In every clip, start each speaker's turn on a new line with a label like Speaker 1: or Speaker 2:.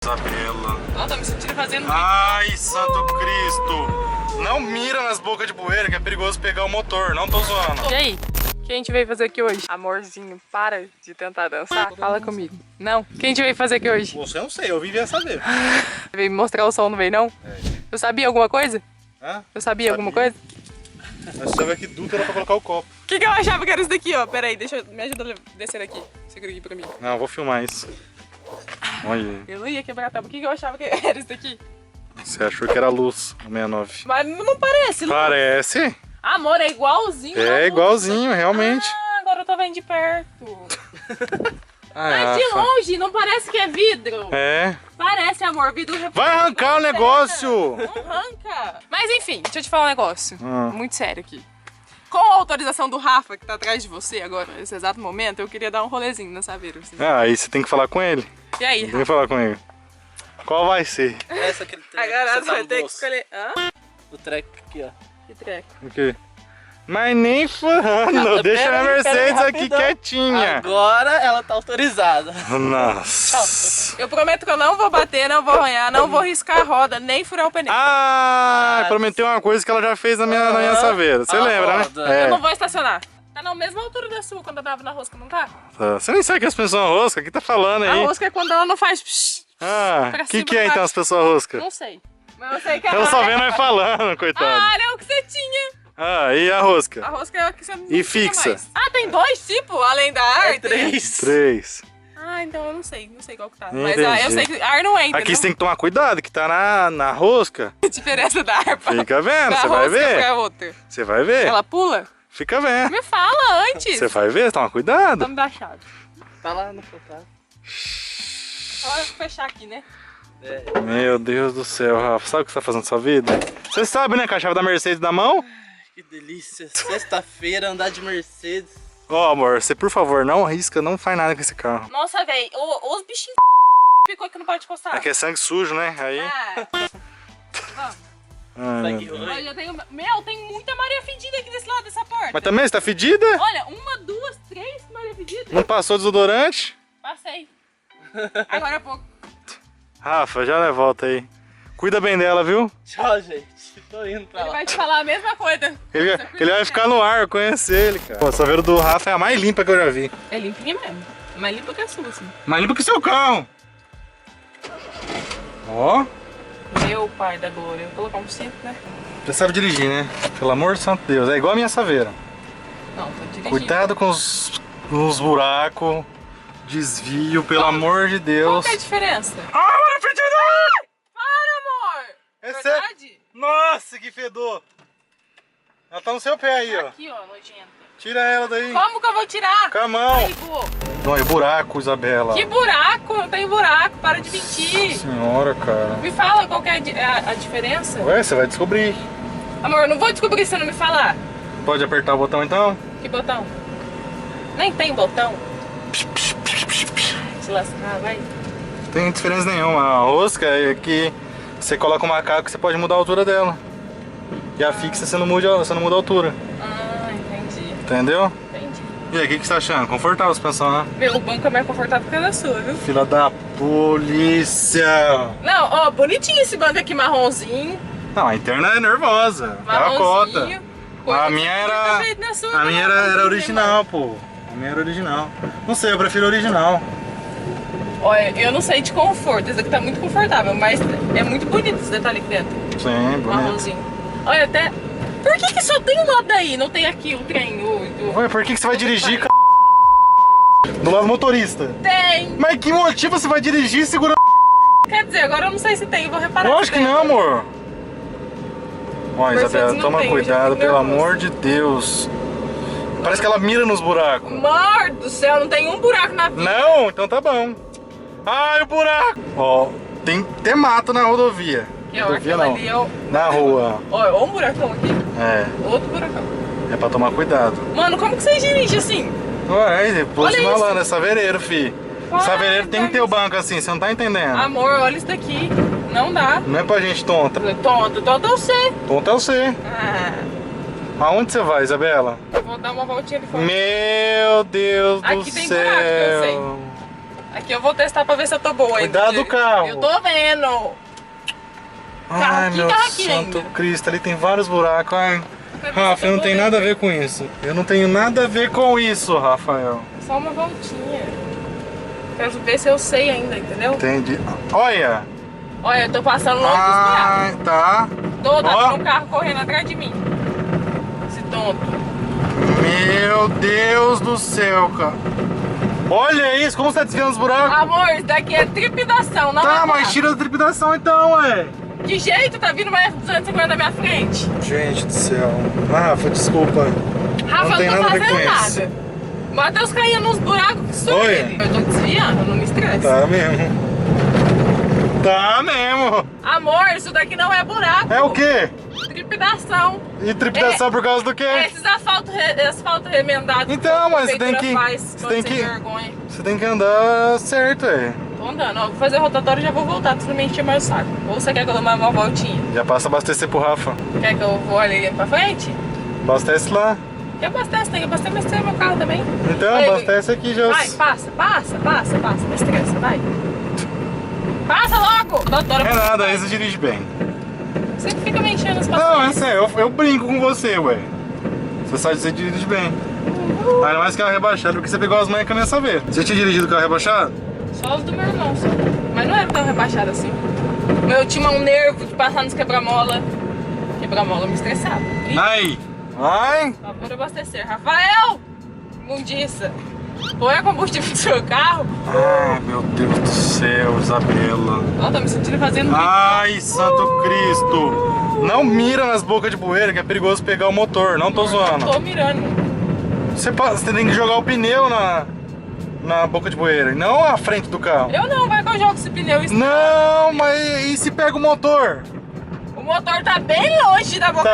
Speaker 1: Isabela.
Speaker 2: Ó, tô me sentindo fazendo...
Speaker 1: Ai, santo Cristo. Não mira nas bocas de bueira que é perigoso pegar o motor. Não tô zoando.
Speaker 2: E aí? O que a gente veio fazer aqui hoje? Amorzinho, para de tentar dançar. Fala comigo. Não. O que a gente veio fazer aqui hoje?
Speaker 1: Você não sei, eu vim ver essa vez.
Speaker 2: Veio me mostrar o som, não veio não?
Speaker 1: É.
Speaker 2: Eu sabia alguma coisa?
Speaker 1: Hã?
Speaker 2: Eu sabia alguma coisa?
Speaker 1: Nós estamos aqui dupla era pra colocar o copo.
Speaker 2: O que eu achava que era isso daqui, ó? Pera aí, me ajuda a descer aqui. Segura aqui pra mim.
Speaker 1: Não, vou filmar isso. Olha.
Speaker 2: Eu não ia quebrar a tampa. O que eu achava que era isso daqi?
Speaker 1: Você achou que era a luz, o 69.
Speaker 2: Mas não parece, não.
Speaker 1: Parece.
Speaker 2: Amor, é igualzinho.
Speaker 1: É igualzinho, realmente.
Speaker 2: Ah, agora eu tô vendo de perto.
Speaker 1: Ah,
Speaker 2: Mas de
Speaker 1: Rafa.
Speaker 2: longe, não parece que é vidro.
Speaker 1: É.
Speaker 2: Parece, amor, vidro...
Speaker 1: Vai arrancar o negócio.
Speaker 2: Não arranca. Mas enfim, deixa eu te falar um negócio.
Speaker 1: Ah.
Speaker 2: Muito sério aqui. Com a autorização do Rafa, que tá atrás de você agora, nesse exato momento, eu queria dar um rolezinho na Saveiro. Assim.
Speaker 1: Ah, aí você tem que falar com ele.
Speaker 2: E aí,
Speaker 1: Tem que
Speaker 2: Rafa?
Speaker 1: falar com ele. Qual vai ser?
Speaker 3: Essa que ele tem.
Speaker 2: Agora
Speaker 3: você
Speaker 2: você
Speaker 3: tá
Speaker 2: vai
Speaker 3: no
Speaker 2: ter que
Speaker 3: bolso.
Speaker 2: escolher... Hã?
Speaker 3: O treco aqui, ó.
Speaker 2: Que treco.
Speaker 1: O quê? Mas nem falando, deixa a
Speaker 3: Pera aí,
Speaker 1: Mercedes aqui
Speaker 3: rapidão.
Speaker 1: quietinha.
Speaker 3: Agora ela tá autorizada.
Speaker 1: Nossa.
Speaker 2: Eu prometo que eu não vou bater, não vou arranhar, não vou riscar a roda, nem furar o pneu.
Speaker 1: Ah, prometeu uma coisa que ela já fez na minha Saveira. Você
Speaker 3: Ah,
Speaker 1: lembra,
Speaker 3: roda.
Speaker 1: né?
Speaker 2: Eu não vou estacionar. Tá na mesma altura da sua quando eu tava na rosca, não tá?
Speaker 1: Tá. Você nem sabe que as pessoas rosca, o que tá falando
Speaker 2: A
Speaker 1: aí?
Speaker 2: rosca é quando ela não faz... psh.
Speaker 1: Ah,
Speaker 2: pra
Speaker 1: o que
Speaker 2: cima,
Speaker 1: que é
Speaker 2: pra
Speaker 1: então as pessoas rosca?
Speaker 2: Não sei. Mas eu sei que
Speaker 1: Ela só vendo nós falando, coitado.
Speaker 2: Ah, era o que você tinha.
Speaker 1: Ah, e a rosca?
Speaker 2: A rosca é a que você não
Speaker 1: E
Speaker 2: tinha
Speaker 1: fixa?
Speaker 2: mais. Ah, tem dois tipos, além da ar?
Speaker 3: É 3.
Speaker 1: 3.
Speaker 2: Ah, então eu não sei qual que tá.
Speaker 1: Entendi.
Speaker 2: Mas eu sei que ar não entra,
Speaker 1: Aqui você tem que tomar cuidado, que tá na rosca.
Speaker 2: A diferença da ar pra,
Speaker 1: Fica vendo,
Speaker 2: pra
Speaker 1: você vai
Speaker 2: rosca
Speaker 1: ver.
Speaker 2: pra outra.
Speaker 1: Você vai ver.
Speaker 2: Ela pula?
Speaker 1: Fica vendo.
Speaker 2: Me fala antes.
Speaker 1: Você vai ver, toma cuidado.
Speaker 2: Vamos dar a chave.
Speaker 3: Tá lá no contato.
Speaker 2: Olha, vou fechar aqui, né?
Speaker 3: É.
Speaker 1: Meu Deus do céu, Rafa, sabe o que você tá fazendo na sua vida? Você sabe, né, com a chave da Mercedes na mão?
Speaker 3: Que delícia. Sexta-feira, andar de Mercedes.
Speaker 1: Ó, amor, você por favor, não arrisca, não faz nada com esse carro.
Speaker 2: Nossa, velho, os bichinhos ficou que não pode encostar.
Speaker 1: Aqui é sangue sujo, né? Aí.
Speaker 2: Ah, vamos.
Speaker 1: Ai, meu
Speaker 3: Sangue
Speaker 1: Deus.
Speaker 3: ruim.
Speaker 2: Olha, tem muita Maria fedida aqui desse lado dessa porta.
Speaker 1: Mas também, você tá fedida?
Speaker 2: Olha, 1, 2, 3 Maria fedida.
Speaker 1: Não passou desodorante?
Speaker 2: Passei. Agora há pouco.
Speaker 1: Rafa, já volta aí. Cuida bem dela, viu?
Speaker 3: Tchau, gente. Tô indo pra
Speaker 2: Ele
Speaker 3: lá.
Speaker 2: vai te falar a mesma coisa.
Speaker 1: Ele vai ficar no ar, eu conhecer ele, cara. Pô, a Saveiro do Rafa é a mais limpa que eu já vi.
Speaker 2: É limpinha mesmo. Mais limpa que a sua, assim.
Speaker 1: Mais limpa que seu carro. Ó,
Speaker 2: Meu pai da glória. Vou colocar um cinto, né?
Speaker 1: você sabe dirigir, né? Pelo amor de santo Deus, é igual a minha Saveira.
Speaker 2: Não, tô dirigindo.
Speaker 1: Cuidado com os buracos, desvio, pelo
Speaker 2: Qual-
Speaker 1: amor de
Speaker 2: Qual
Speaker 1: Deus.
Speaker 2: que é a diferença?
Speaker 1: Ah, olha, fedida!
Speaker 2: Para, amor!
Speaker 1: É
Speaker 2: Verdade?
Speaker 1: Nossa, que fedor! Ela tá no seu pé aí, ó.
Speaker 2: Aqui, ó, nojenta.
Speaker 1: Tira ela daí.
Speaker 2: Como que eu vou tirar?
Speaker 1: Com a mão.
Speaker 2: Aí, vou.
Speaker 1: Não, é buraco, Isabela.
Speaker 2: Que buraco? Não tem buraco. Para de mentir.
Speaker 1: Senhora, cara.
Speaker 2: Me fala qual que é a diferença.
Speaker 1: Ué, você vai descobrir.
Speaker 2: Amor, eu não vou descobrir se você não me falar.
Speaker 1: Pode apertar o botão então?
Speaker 2: Que botão? Nem tem botão. Se lascar, vai.
Speaker 1: Não tem diferença nenhuma. A rosca é que você coloca o macaco e você pode mudar a altura dela. E a fixa você não muda a altura.
Speaker 2: Ah, entendi.
Speaker 1: Entendeu?
Speaker 2: Entendi.
Speaker 1: E aí, o que você tá achando? Confortável a suspensão, né?
Speaker 2: Meu, o banco é mais confortável que a da sua, viu?
Speaker 1: Fila da polícia!
Speaker 2: Não, ó, bonitinho esse banco aqui marronzinho.
Speaker 1: Não, a interna é nervosa. Ela cota.
Speaker 2: Marronzinho. Coisa
Speaker 1: A minha
Speaker 2: que
Speaker 1: era.
Speaker 2: fica feito na sua,
Speaker 1: A minha
Speaker 2: não,
Speaker 1: era
Speaker 2: não,
Speaker 1: original, pô. A minha era original. Não sei, eu prefiro original.
Speaker 2: Olha, eu não sei de conforto, esse aqui tá muito confortável, mas é muito bonito esse detalhe aqui dentro.
Speaker 1: Sim, bonito.
Speaker 2: Marronzinho. Olha, até... Por que só tem um lado daí? Não tem aqui o trem,
Speaker 1: Ué, por que você vai dirigir, do lado motorista?
Speaker 2: Tem!
Speaker 1: Mas que motivo você vai dirigir segurando?
Speaker 2: Quer dizer, agora eu não sei se tem, eu vou reparar.
Speaker 1: Lógico que
Speaker 2: se tem.
Speaker 1: não, amor. Ó,
Speaker 2: Mercedes
Speaker 1: Isabela,
Speaker 2: não
Speaker 1: toma
Speaker 2: tem, eu já
Speaker 1: cuidado,
Speaker 2: fico
Speaker 1: pelo
Speaker 2: nervosa.
Speaker 1: amor de Deus. Parece que ela mira nos buracos.
Speaker 2: Amor do céu, não tem um buraco na vida.
Speaker 1: Não, então tá bom. Ai, o buraco. Ó, tem até mato na rodovia.
Speaker 2: Aqui, ó,
Speaker 1: Rodovia
Speaker 2: aquela
Speaker 1: não,
Speaker 2: ali, ó.
Speaker 1: na rua.
Speaker 2: Ó, ó um buracão aqui.
Speaker 1: É,
Speaker 2: Outro buracão.
Speaker 1: é pra tomar cuidado.
Speaker 2: Mano, como que vocês dirigem assim?
Speaker 1: Ué, depois de
Speaker 2: Olha isso.
Speaker 1: malandro, é saveireiro, fi.
Speaker 2: Para,
Speaker 1: Saveireiro tem que ter o
Speaker 2: Deus.
Speaker 1: banco assim, você não tá entendendo.
Speaker 2: Amor, olha isso daqui. Não dá.
Speaker 1: Não é pra gente tonta.
Speaker 2: Tonto eu sei.
Speaker 1: Tonta é você.
Speaker 2: Ah,
Speaker 1: Aonde você vai, Isabela?
Speaker 2: eu vou dar uma voltinha ali fora.
Speaker 1: Meu Deus do
Speaker 2: Aqui tem
Speaker 1: céu.
Speaker 2: buraco, eu sei. Aqui eu vou testar pra ver se eu tô boa.
Speaker 1: Cuidado do carro.
Speaker 2: Eu tô vendo.
Speaker 1: Ai,
Speaker 2: aqui,
Speaker 1: meu
Speaker 2: carro aqui
Speaker 1: santo
Speaker 2: ainda.
Speaker 1: Cristo, ali tem vários buracos. Ai.
Speaker 2: Pra ver se
Speaker 1: Rafa,
Speaker 2: eu
Speaker 1: eu não
Speaker 2: tô
Speaker 1: tenho
Speaker 2: bem.
Speaker 1: nada a ver com isso. Eu não tenho nada a ver com isso, Rafael.
Speaker 2: Só uma voltinha. Quero ver se eu sei ainda, entendeu?
Speaker 1: Entendi. Olha.
Speaker 2: Olha, eu tô passando longe dos buracos.
Speaker 1: Ai, tá.
Speaker 2: Tá
Speaker 1: Ó.
Speaker 2: vindo um carro correndo atrás de mim. Esse tonto.
Speaker 1: Meu Deus do céu, cara. Olha isso, como você tá desviando os buracos?
Speaker 2: Amor, isso daqui é trepidação, não é
Speaker 1: Tá, mas
Speaker 2: buraco.
Speaker 1: tira da trepidação então, ué.
Speaker 2: Que jeito? Tá vindo uma F250 na minha frente.
Speaker 1: Gente do céu. Rafa, desculpa.
Speaker 2: Rafa,
Speaker 1: tem
Speaker 2: eu não tô
Speaker 1: nada a ver
Speaker 2: fazendo
Speaker 1: com isso.
Speaker 2: nada. O Matheus caía nos buracos que sou
Speaker 1: Oi.
Speaker 2: ele. Eu tô desviando, não me estresse.
Speaker 1: Tá mesmo. Tá mesmo.
Speaker 2: Amor, isso daqui não é buraco.
Speaker 1: É o quê?
Speaker 2: Trepidação.
Speaker 1: E trepidação por causa do quê?
Speaker 2: É esses asfalto remendado.
Speaker 1: Então,
Speaker 2: que a
Speaker 1: mas você tem
Speaker 2: prefeitura
Speaker 1: que-
Speaker 2: faz
Speaker 1: você
Speaker 2: quando
Speaker 1: tem
Speaker 2: sem
Speaker 1: que-
Speaker 2: vergonha.
Speaker 1: Você tem que andar certo, ué.
Speaker 2: Tô andando, ó. Vou fazer rotatório e já vou voltar. Tu não me encher mais o saco. Ou você quer que eu dê uma voltinha?
Speaker 1: Já passa a abastecer pro Rafa.
Speaker 2: Quer que eu vou ali pra frente?
Speaker 1: Abastece lá.
Speaker 2: Eu abasteço, tem que abastecer meu carro também.
Speaker 1: Então,
Speaker 2: Oi,
Speaker 1: abastece aqui já.
Speaker 2: Vai, passa. Não estressa, vai. Passa logo! Doutora,
Speaker 1: É nada, aí você dirige bem.
Speaker 2: você que fica me enchendo os
Speaker 1: Não, é
Speaker 2: pacientes.
Speaker 1: sério, eu brinco com você, ué. Você sabe que você dirige bem. Ainda mais carro rebaixado, porque você pegou as manhas que eu nem ia saber. Você tinha dirigido carro rebaixado?
Speaker 2: Só os do meu irmão, só. Mas não era tão rebaixado assim. Eu tinha um nervo de passar nos quebra-mola. Quebra-mola me estressava. Ih,
Speaker 1: Ai! Ai!
Speaker 2: favor abastecer. Rafael! Mundiça. Põe combustível no seu carro.
Speaker 1: Ai, meu Deus do céu, Isabela.
Speaker 2: Ó, tô me sentindo fazendo
Speaker 1: Ai, Santo Cristo! Não mira nas bocas de bueira, que é perigoso pegar o motor, não tô zoando.
Speaker 2: Tô mirando.
Speaker 1: Você tem que jogar o pneu na boca de bueira, e não a frente do carro.
Speaker 2: Eu não, vai que eu jogo esse pneu.
Speaker 1: Não, mas e se pega o motor?
Speaker 2: O motor tá bem longe da boca.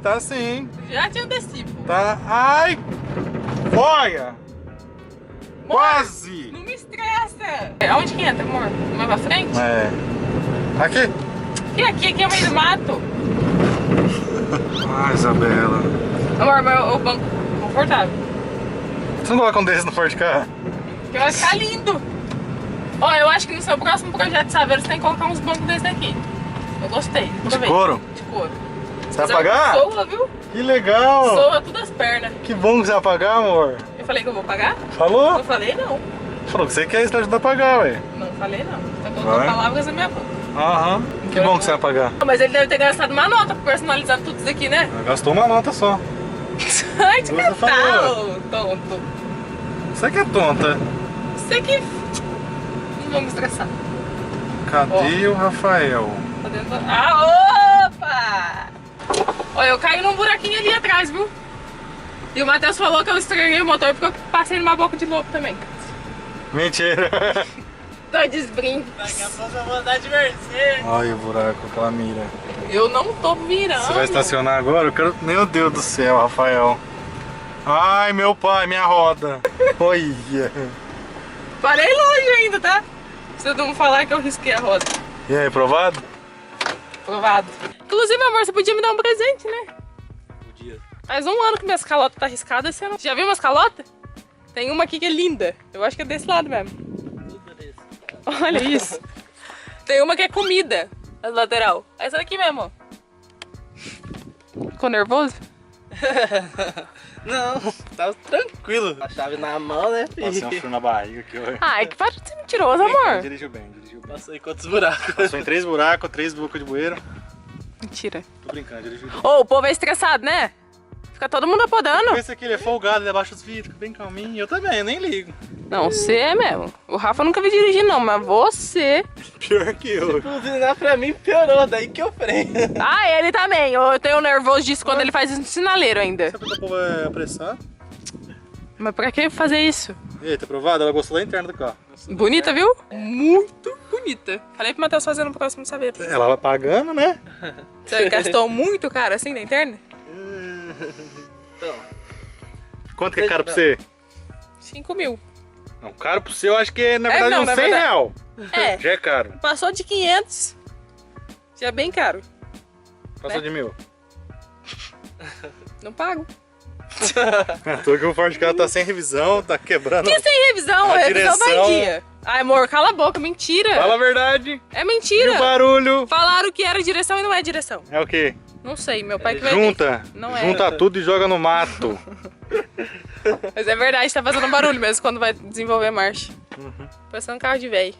Speaker 1: Tá sim.
Speaker 2: Já te antecipo.
Speaker 1: Tá. Ai! Olha!
Speaker 2: Amor,
Speaker 1: Quase!
Speaker 2: Não me estressa. Aonde que entra, amor? Mais pra frente?
Speaker 1: É. Aqui?
Speaker 2: Aqui é o meio do mato.
Speaker 1: Ai, Isabela.
Speaker 2: Amor, mas o banco confortável.
Speaker 1: Você não coloca um desses no Ford Ka?
Speaker 2: Que vai ficar lindo. Ó, eu acho que no seu próximo projeto de Saveiro você tem que colocar uns bancos desses daqui. Eu gostei.
Speaker 1: De couro?
Speaker 2: De couro.
Speaker 1: Você vai pagar?
Speaker 2: Soa, viu?
Speaker 1: Que legal!
Speaker 2: Soa tudo as pernas.
Speaker 1: Que bom que você vai pagar, amor.
Speaker 2: Eu falei que eu vou pagar?
Speaker 1: Falou?
Speaker 2: Eu falei não.
Speaker 1: Falou que você quer isso pra ajudar a pagar, ué.
Speaker 2: Não falei não. Tá colocando
Speaker 1: Vai.
Speaker 2: palavras na minha boca.
Speaker 1: Aham. Que bom que você vai pagar.
Speaker 2: Mas ele deve ter gastado uma nota pra personalizar tudo isso aqui, né?
Speaker 1: Gastou uma nota só.
Speaker 2: Ai, te
Speaker 1: Você
Speaker 2: catar,
Speaker 1: falou.
Speaker 2: ô tonto.
Speaker 1: Você que é tonta.
Speaker 2: Você que... Não vou me estressar.
Speaker 1: Cadê o Rafael?
Speaker 2: Tá dentro... Ah, opa! Olha, eu caí num buraquinho ali atrás, viu? E o Matheus falou que eu estraguei o motor porque eu passei numa boca de lobo também.
Speaker 1: Mentira.
Speaker 2: Tô desbrindo.
Speaker 3: Daqui a pouco eu vou andar de Mercedes.
Speaker 1: Olha o buraco, aquela mira.
Speaker 2: Eu não tô virando.
Speaker 1: Você vai estacionar agora? Eu quero... Meu Deus do céu, Rafael. Ai, meu pai, minha roda. Olha.
Speaker 2: Parei longe ainda, tá? Você não falar que eu risquei a roda.
Speaker 1: E aí, provado?
Speaker 2: Provado. Inclusive, amor, você podia me dar um presente, né?
Speaker 3: Podia.
Speaker 2: Faz um ano que minhas calotas tá arriscadas, você não... Já viu minhas calotas? Tem uma aqui que é linda. Eu acho que é desse lado mesmo.
Speaker 3: Tudo desse.
Speaker 2: Olha isso. Tem uma que é comida, a lateral. Essa daqui mesmo, ó. Ficou nervoso?
Speaker 3: Não, tava tranquilo. A chave na mão, né,
Speaker 1: Passei um
Speaker 3: filho?
Speaker 1: frio na barriga aqui, olha.
Speaker 2: Ai, que para de ser mentiroso, amor.
Speaker 1: Dirigiu bem, dirigiu bem.
Speaker 3: Passou em quantos buracos?
Speaker 1: Passou em 3 buracos, 3 bocas de bueira.
Speaker 2: Mentira.
Speaker 1: Tô brincando, dirigiu bem.
Speaker 2: Ô, o povo é estressado, né? Fica todo mundo apodando.
Speaker 1: Esse aqui, ele é folgado, ele abaixa os vidros, bem calminho. Eu também, eu nem ligo.
Speaker 2: Não, você é mesmo. O Rafa nunca vi dirigir, não, mas você...
Speaker 1: Pior que eu.
Speaker 3: Buzinar pra mim piorou, daí que eu freio.
Speaker 2: Ah, ele também. Eu tenho nervoso disso quando ele faz isso no sinaleiro ainda.
Speaker 1: Sabe que o povo é apressar?
Speaker 2: Mas pra que fazer isso?
Speaker 1: E aí, tá provado? Ela gostou da interna do carro.
Speaker 2: Bonita, viu? Muito bonita. Falei pro Matheus fazer no próximo saber.
Speaker 1: Ela vai pagando, né?
Speaker 2: Você gastou muito, cara, assim, na interna?
Speaker 3: Então,
Speaker 1: Quanto que é caro pra você?
Speaker 2: 5 mil.
Speaker 1: Não, caro pra você eu acho que é, na verdade,
Speaker 2: não,
Speaker 1: uns
Speaker 2: na
Speaker 1: 100
Speaker 2: verdade-
Speaker 1: real.
Speaker 2: É,
Speaker 1: Já é caro.
Speaker 2: passou de 500. Já é bem caro.
Speaker 1: Passou de 1000.
Speaker 2: Não pago.
Speaker 1: Tô que o Ford Ka tá sem revisão, tá quebrando.
Speaker 2: E sem revisão?
Speaker 1: A
Speaker 2: A revisão vai em
Speaker 1: direção-
Speaker 2: dia. Ai, amor, cala a boca, mentira.
Speaker 1: Fala a verdade.
Speaker 2: É
Speaker 1: E
Speaker 2: mentira.
Speaker 1: o barulho?
Speaker 2: Falaram que era direção e não é direção.
Speaker 1: É o quê?
Speaker 2: Não sei, meu pai que vai
Speaker 1: Junta.
Speaker 2: ver. Não é.
Speaker 1: Junta tudo e joga no mato.
Speaker 2: Mas é verdade, tá fazendo barulho mesmo quando vai desenvolver a marcha. Parecendo um carro de velho.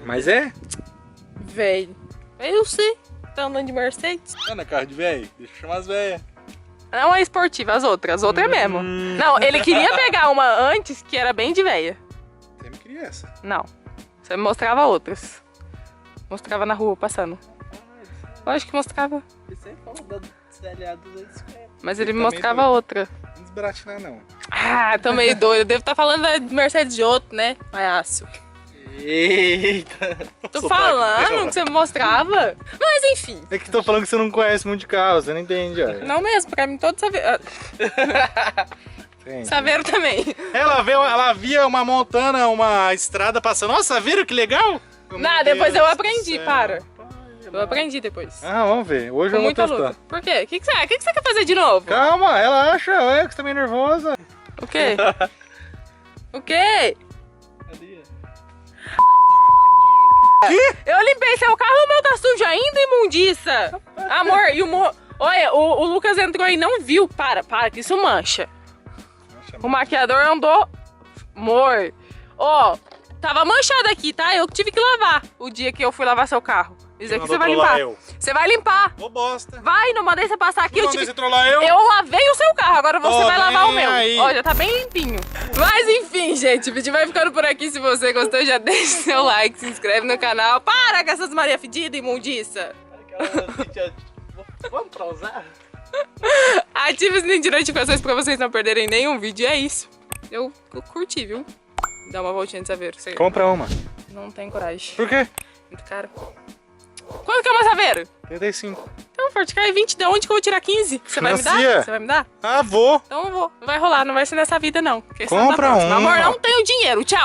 Speaker 1: Mas é?
Speaker 2: Velho. Eu sei. Tá andando de Mercedes.
Speaker 1: Não é carro de velho? Deixa eu chamar as velhas.
Speaker 2: Não é esportiva, as outras é mesmo. Não, ele queria pegar uma antes que era bem de velha.
Speaker 1: Você me queria essa.
Speaker 2: Não. Você me mostrava outras. Mostrava na rua, passando. Lógico que mostrava.
Speaker 3: Você falou da CLA 250.
Speaker 2: Mas ele
Speaker 1: Ele
Speaker 2: me
Speaker 1: tá
Speaker 2: mostrava
Speaker 1: meio
Speaker 2: outra.
Speaker 1: Não desbaratinar, não.
Speaker 2: Ah, tô meio doido. Eu devo estar falando da Mercedes de outro, né? Palhaço.
Speaker 3: Eita.
Speaker 2: Tô
Speaker 1: Sotaque
Speaker 2: falando
Speaker 1: dela.
Speaker 2: que você me mostrava. Mas enfim.
Speaker 1: É que tô falando que você não conhece muito de carro, você não entende, olha.
Speaker 2: Não mesmo, pra mim todo saveiro.
Speaker 1: Entende?
Speaker 2: Saveiro também.
Speaker 1: Ela via uma montana, uma estrada passando. Nossa, viram que legal?
Speaker 2: Não, depois eu aprendi, para. Eu aprendi depois.
Speaker 1: Ah, vamos ver. Hoje
Speaker 2: Com
Speaker 1: eu vou
Speaker 2: muita
Speaker 1: testar.
Speaker 2: luta. Por quê? O que você quer fazer de novo?
Speaker 1: Calma, relaxa, é que você tá meio nervosa.
Speaker 2: O quê? O quê?
Speaker 3: Cadê?
Speaker 2: Eu limpei seu carro, o meu tá sujo ainda, imundiça. Amor, e olha, o Lucas entrou e não viu. Para, que isso mancha. O maquiador andou... Amor. Ó, tava manchado aqui, tá? Eu tive que lavar o dia que eu fui lavar seu carro. Isso aqui você vai limpar. Você vai limpar.
Speaker 1: Ô bosta.
Speaker 2: Vai, não mandei você passar aqui.
Speaker 1: Não mandei você trollar eu?
Speaker 2: Eu lavei o seu carro, agora você
Speaker 1: Tô
Speaker 2: vai lavar o
Speaker 1: nem
Speaker 2: meu.
Speaker 1: aí.
Speaker 2: Ó, já tá bem limpinho. Mas enfim, gente, o vídeo vai ficando por aqui. Se você gostou, já deixa seu like, se inscreve no canal. Para com essas Maria Fedida, imundiça.
Speaker 3: Vamos pra usar?
Speaker 2: Ative o sininho de notificações pra vocês não perderem nenhum vídeo. É isso. Eu curti, viu? Dá uma voltinha de saveiro. Você...
Speaker 1: Compra uma.
Speaker 2: Não tem coragem.
Speaker 1: Por quê?
Speaker 2: Muito caro. Quanto que é uma saveiro?
Speaker 1: 35.
Speaker 2: Então, Forte cai 20. De onde que eu vou tirar 15? Você vai me dar?
Speaker 1: Financia.
Speaker 2: Você vai me dar?
Speaker 1: Ah, vou.
Speaker 2: Então eu vou. Não vai rolar, não vai ser nessa vida, não. Porque senão
Speaker 1: Compra
Speaker 2: dá próxima.
Speaker 1: uma.
Speaker 2: Amor, não tenho dinheiro. Tchau.